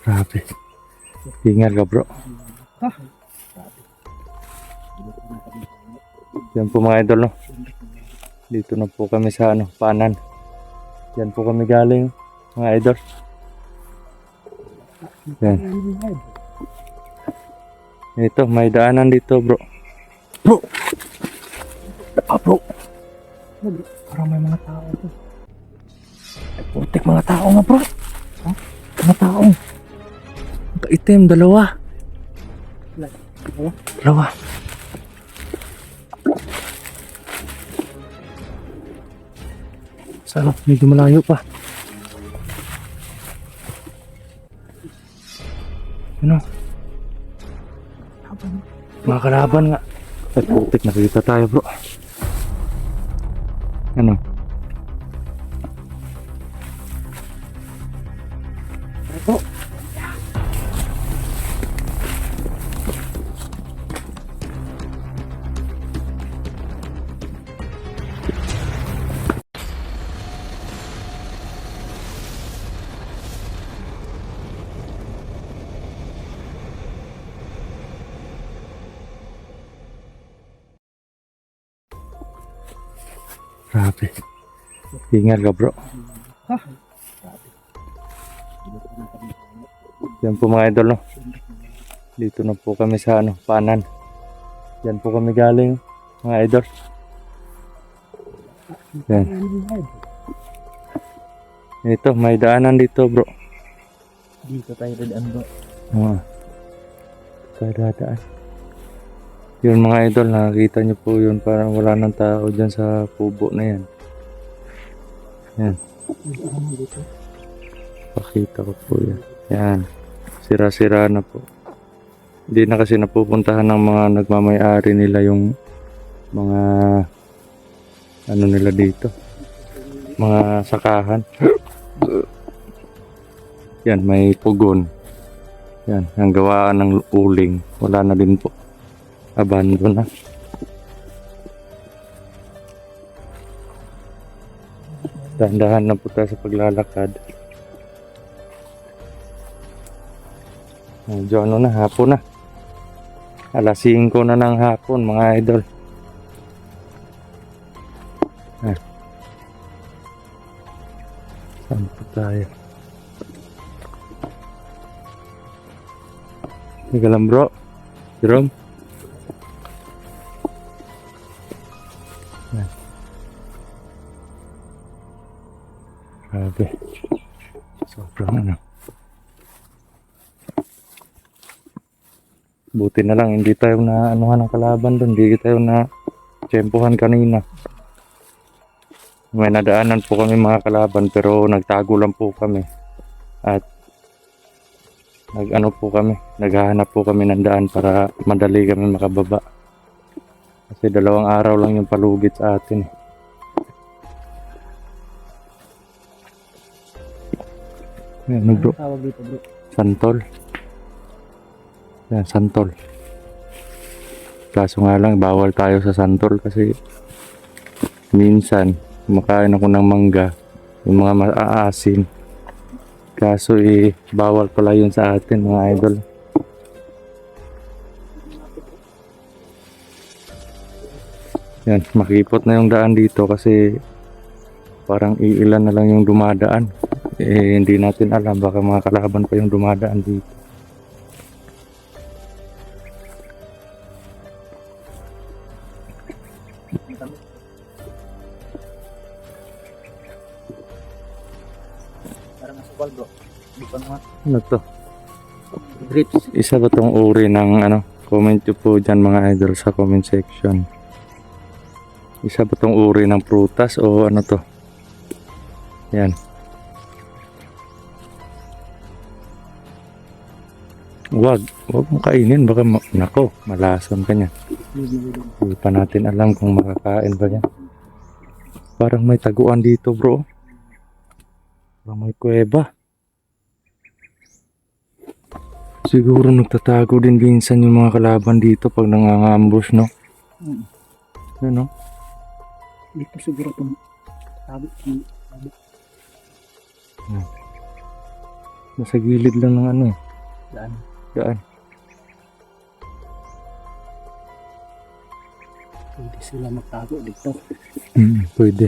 Grabe. Ingat ka bro. Yan po mga idol, no? Dito na po kami sa Panan. Yan po kami galing mga idol. Yan. Ito, may daanan dito bro. Bro! Bro! Parang may mga tao ito. Putik mga tao nga bro. Mga tao. Itim, dalawa. Dalawa. Sana, medyo malayo pa. Ano? Mga kalaban nga. Ay, putik, nakita tayo bro. Ano? Ito. Grabe. Ingat ka bro. Yan po mga idol, no? Dito na po kami sa Panan. Yan po kami galing mga idol. Yan. Ito, may daanan dito bro. Dito tayo dadaan bro. Tayo dadaan. Yun mga idol, nakikita nyo po yun, parang wala nang tao dyan sa kubo na yan. Yan. Pakita ko po yan. Yan. Sira-sira na po. Hindi na kasi napupuntahan ng mga nagmamay-ari nila yung mga ano nila dito. Mga sakahan. Yan, may pugon. Yan, ang gawaan ng uling. Wala na din po. Abandon na. Dahan-dahan na po tayo sa paglalakad. Medyo na, hapon na. Alas 5 na ng hapon mga idol. Saan po tayo? Teka lang bro. Jerome. Grabe. Sobrang ano. Buti na lang hindi tayo na anuhan ng kalaban doon. Hindi tayo na tsempuhan kanina. May nadaanan po kami mga kalaban pero nagtago lang po kami. At naghahanap po kami ng daan para madali kami makababa. Kasi 2 araw lang yung palugit sa atin. Ano bro? Tawag dito bro. Santol. Yan, santol. Kaso nga lang, bawal tayo sa santol kasi minsan kumakain ako ng mangga, yung mga maaasin. Kaso bawal pala yun sa atin mga idol. Yan, makipot na yung daan dito kasi parang iilan na lang yung dumadaan. Hindi natin alam, baka mga kalaban pa yung dumadaan dito. Parang asukal bro. Di pa naman. Ano to? Grapes. Isa ba tong uri ng comment nyo po dyan mga idol sa comment section. Isa ba tong uri ng prutas o ano to? Yan. Wag mo kainin, baka nako, malason ka niya. Hindi pa natin alam kung makakain ba yan. Parang may taguan dito bro. Parang may kuweba. Siguro nagtatago din minsan yung mga kalaban dito pag nangangambush, no? Ano? Dito siguro itong sabi. Nasa gilid lang ng ano eh. Daan. Daan. Pwede sila magtago dito. Pwede.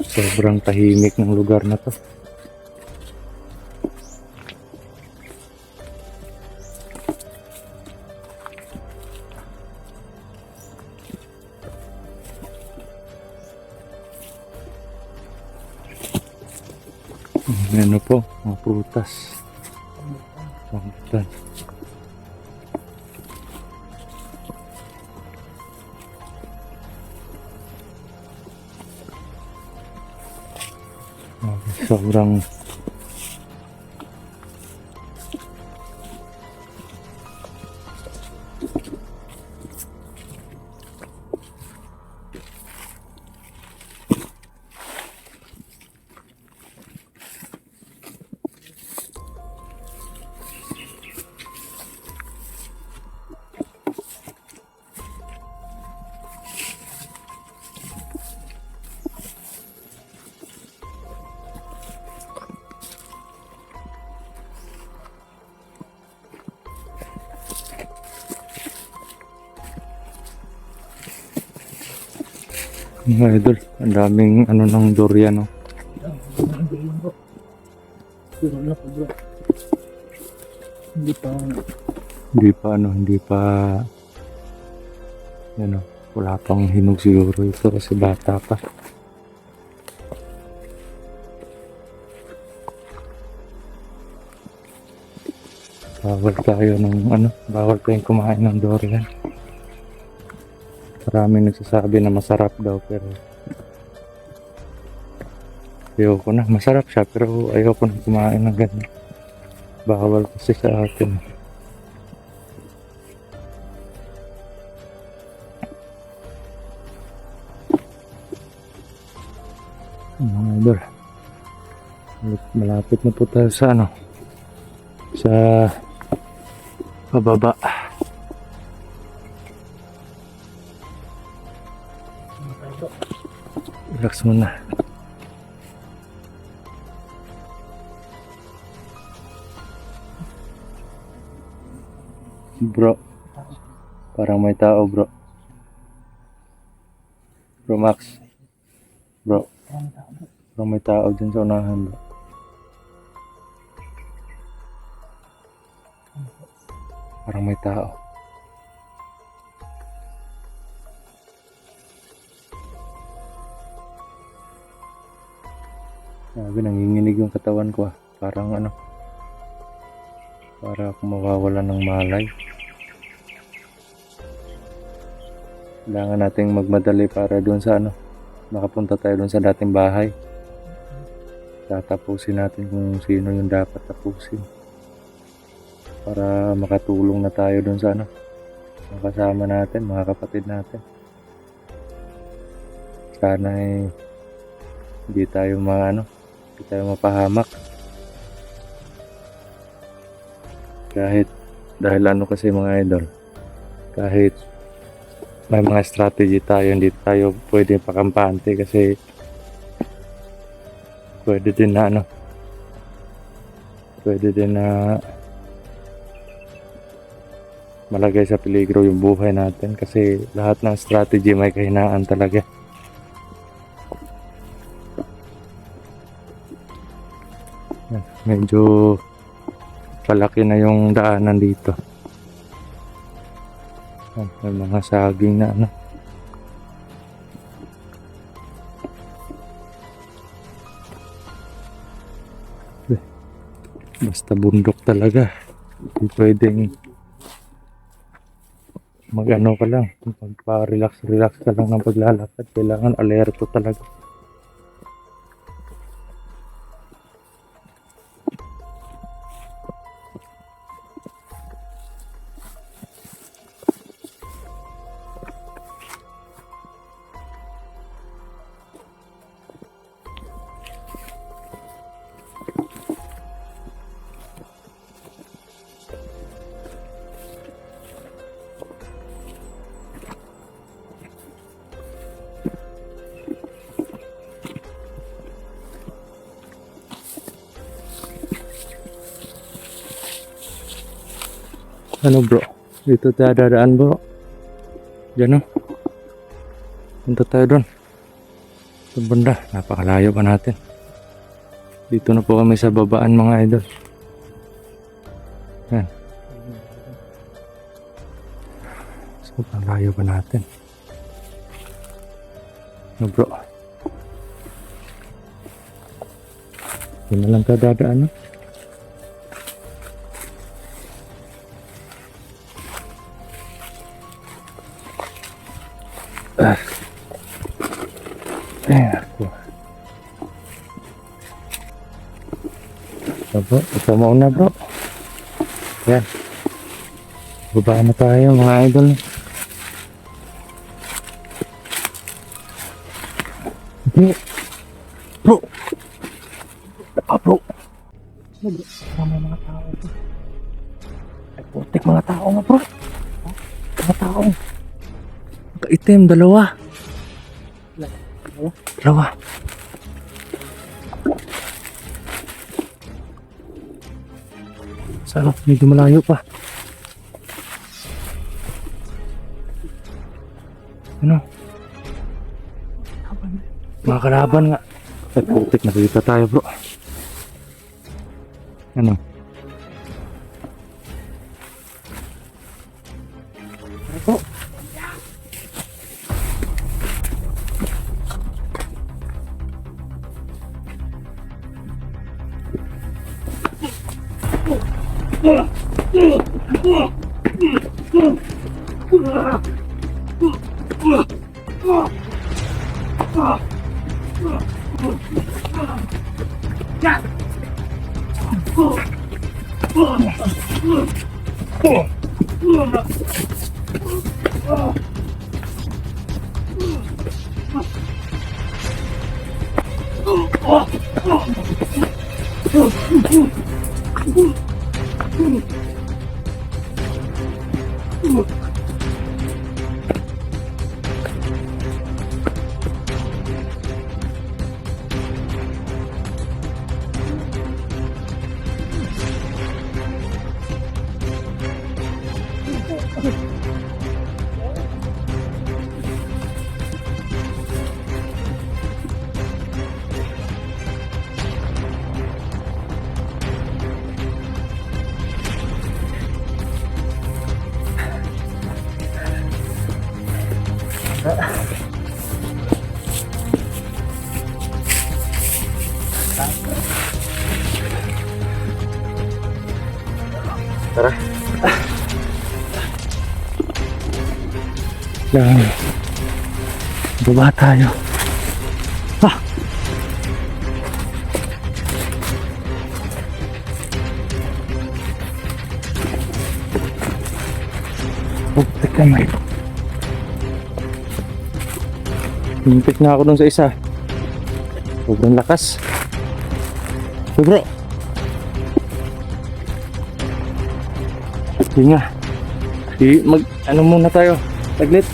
Sobrang tahimik ng lugar na to. Ano po, mga prutas. Rambutan. Sobrang mga idol, ang daming ano ng durian, no? Pero wala pa bro. Hindi pa. Hindi pa ano, wala pang hinog siguro ito kasi bata pa. Bawal tayong kumain ng durian. Maraming nagsasabi na masarap daw pero ayoko na. Masarap siya pero ayoko na kumain ng ganyan. Bawal kasi sa atin. Mga idol, malapit na po tayo sa ano, sa pababa. Relax muna. Bro, parang may tao bro. Bro Max. Bro, parang may tao dyan sa unahan bro. Parang may tao. Sabi, nanginginig yung katawan ko ah. Parang ano, para ako mawawala ng malay. Kailangan nating magmadali para doon sa ano, makapunta tayo doon sa dating bahay. Tatapusin natin kung sino yung dapat tapusin. Para makatulong na tayo doon sa ano, mga kasama natin, mga kapatid natin. Sana hindi tayo hindi tayo mapahamak. Kahit, dahil ano kasi mga idol, kahit may mga strategy tayo, hindi tayo pwede pakampante kasi pwede din na malagay sa peligro yung buhay natin kasi lahat ng strategy may kahinaan talaga. Medyo palaki na yung daanan dito. May mga saging na basta bundok talaga. Hindi pwedeng mag-ano ka lang, magpa-relax ka lang ng paglalakad. Kailangan alerto talaga. Ano bro? Dito tayo dadaan bro. Diyan o. Punta tayo doon. Sa banda. Napakalayo pa natin. Dito na po kami sa babaan mga idol. Yan. Sobrang layo pa natin. Ano bro? Yun na lang tayo dadaan no? Ayan ako. So bro, ito mauna bro. Yan. Baba na tayo mga idol. Bro. Bro. Bro. Ano bro? Tama yung mga tao ito. Ay putik mga tao nga bro. Mga tao. Kaitim, dalawa. Dalawa. Sarap, medyo malayo pa. Ano? Mga kalaban nga. Ay putik, nakita tayo bro. Ano? Ano po? Tara. Yan. Baba tayo. Ah! Putik naman. Himpit na ako dun sa isa. Sobrang lakas. So bro. Hinga. Ano muna tayo. Taglit.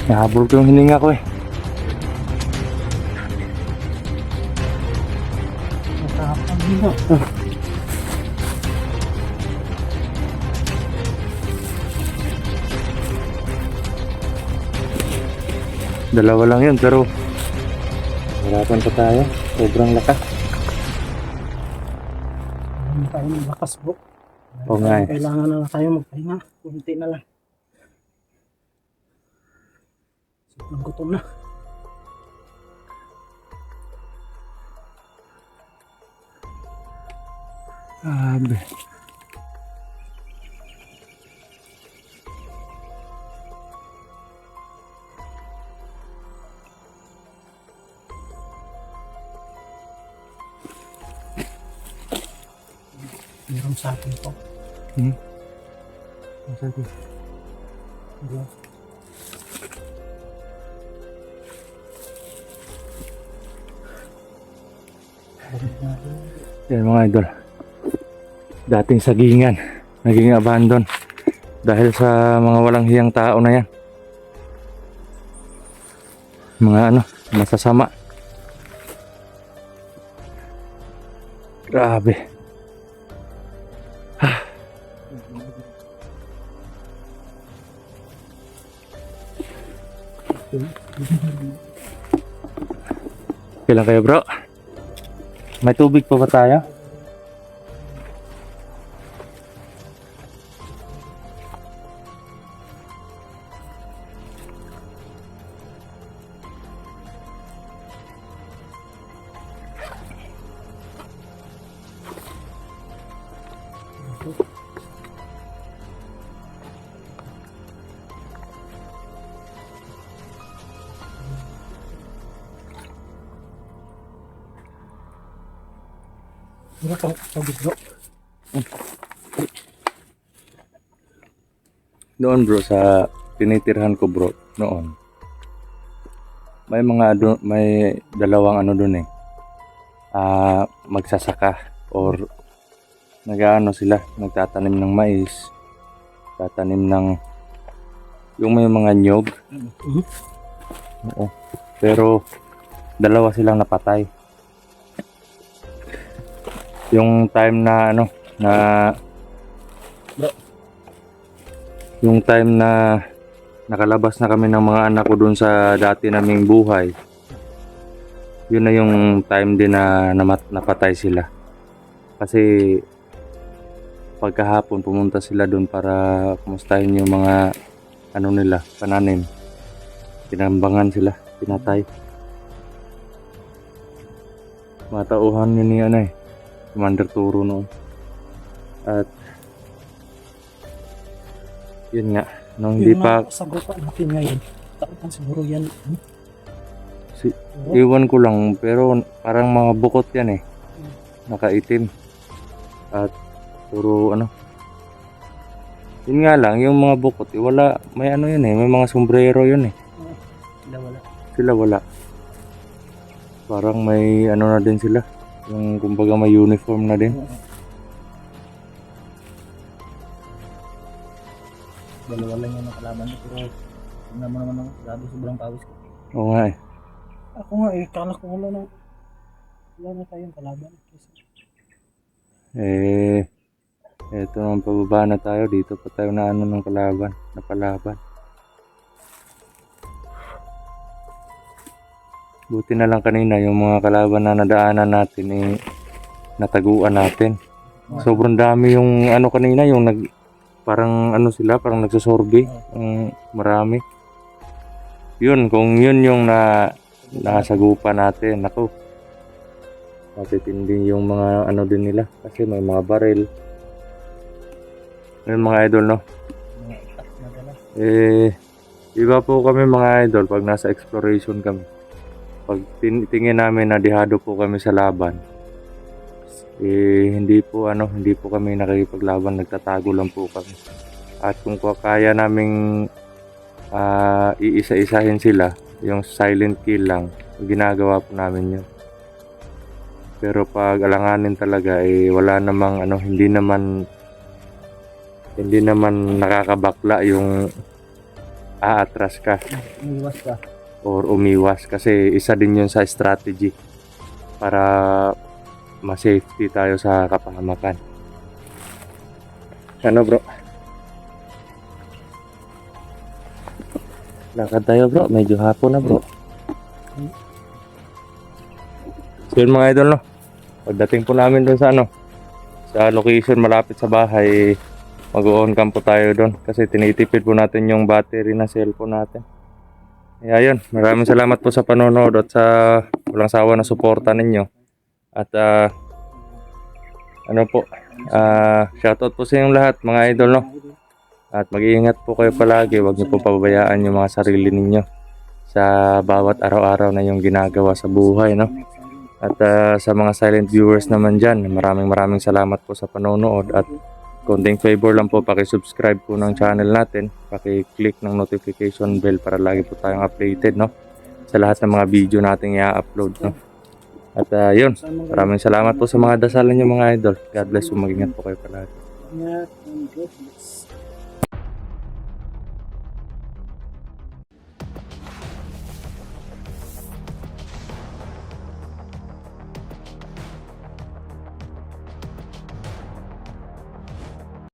Nahabol ko yung hininga ko eh. Matapang nila. Dalawa lang yun pero harapan pa tayo. Sobrang lakas. Hindi tayo ng lakas bro. Oo nga eh. Kailangan na tayo magpahinga. Kunti na lang. Sobrang gutom na. Sabi. Meron sa akin po. Ang sabi. Bro. Yan mga idol. Dating sagingan. Naging abandon. Dahil sa mga walang hiyang tao na yan. Mga masasama. Grabe. Ah. Kailan kayo bro? May tubig pa ba tayo? Ano pa pagod bro? Noon bro, sa tinitirhan ko bro, noon. May dalawang ano dun eh. Magsasaka or nag-ano sila, nagtatanim ng mais, tatanim ng yung may mga nyog. Oo. Pero dalawa silang napatay. Yung time na ano na yung time na nakalabas na kami ng mga anak ko dun sa dati naming buhay, yun na yung time din na napatay sila. Kasi pagkahapon pumunta sila dun para kumustahin yung mga ano nila, pananim. Tinambangan sila, pinatay. Matauhan yun ni ano eh, Commander Turo noon. At yun nga, nung hindi pa sagutan natin ngayon. Takutan siguro yan. iwan ko lang, pero parang mga bukot yan eh. Nakaitim. At puro ano. Yun nga lang, yung mga bukot, wala, may ano yun eh, may mga sombrero yun eh. Sila wala. Parang may ano na din sila. Yung kumbaga may uniform na din. Dalawa lang yung nakalaban ko, pero tingnan mo naman ang grabe sobrang pawis ko. Oo nga eh. Ako nga eh, kala ko wala na tayong kalaban. Eto naman, pababa na tayo. Dito pa tayo na ano ng kalaban, napalaban. Buti na lang kanina yung mga kalaban na nadaanan natin eh, nataguan natin. Sobrang dami yung ano kanina, yung parang ano sila, parang nagsasorbe. Marami. Yun, kung yun yung nasagupa natin, ako. Matitindi yung mga ano din nila. Kasi may mga baril. Yun mga idol, no? Iba po kami mga idol pag nasa exploration kami. Pag tingin namin na dihado po kami sa laban, hindi po kami nakikipaglaban, nagtatago lang po kami. At kung kaya naming iisa-isahin sila, yung silent kill lang, ginagawa po namin yun. Pero pag alanganin talaga, wala namang hindi naman nakakabakla yung aatras ka. Umiwas ka. Or umiwas, kasi isa din yun sa strategy para ma-safety tayo sa kapahamakan. Ano bro? Lakad tayo bro, medyo hapon na bro. So yun mga idol, no? Pagdating po namin doon sa sa location malapit sa bahay, mag-on cam po tayo doon kasi tinitipid po natin yung battery na cellphone natin. Ayun, maraming salamat po sa panonood at sa walang sawa na suporta ninyo. At shoutout po sa inyong lahat mga idol, no? At mag-iingat po kayo palagi, huwag niyo po pababayaan yung mga sarili ninyo sa bawat araw-araw na yung ginagawa sa buhay, no? At sa mga silent viewers naman dyan, maraming salamat po sa panonood. At konting favor lang po, paki-subscribe po ng channel natin, paki-click ng notification bell para lagi po tayong updated, no? Sa lahat ng mga video nating i-upload, no? At yun, maraming salamat po sa mga dasalan niyo mga idol. God bless po, mag-ingat po kayo palagi. Ingat and God bless.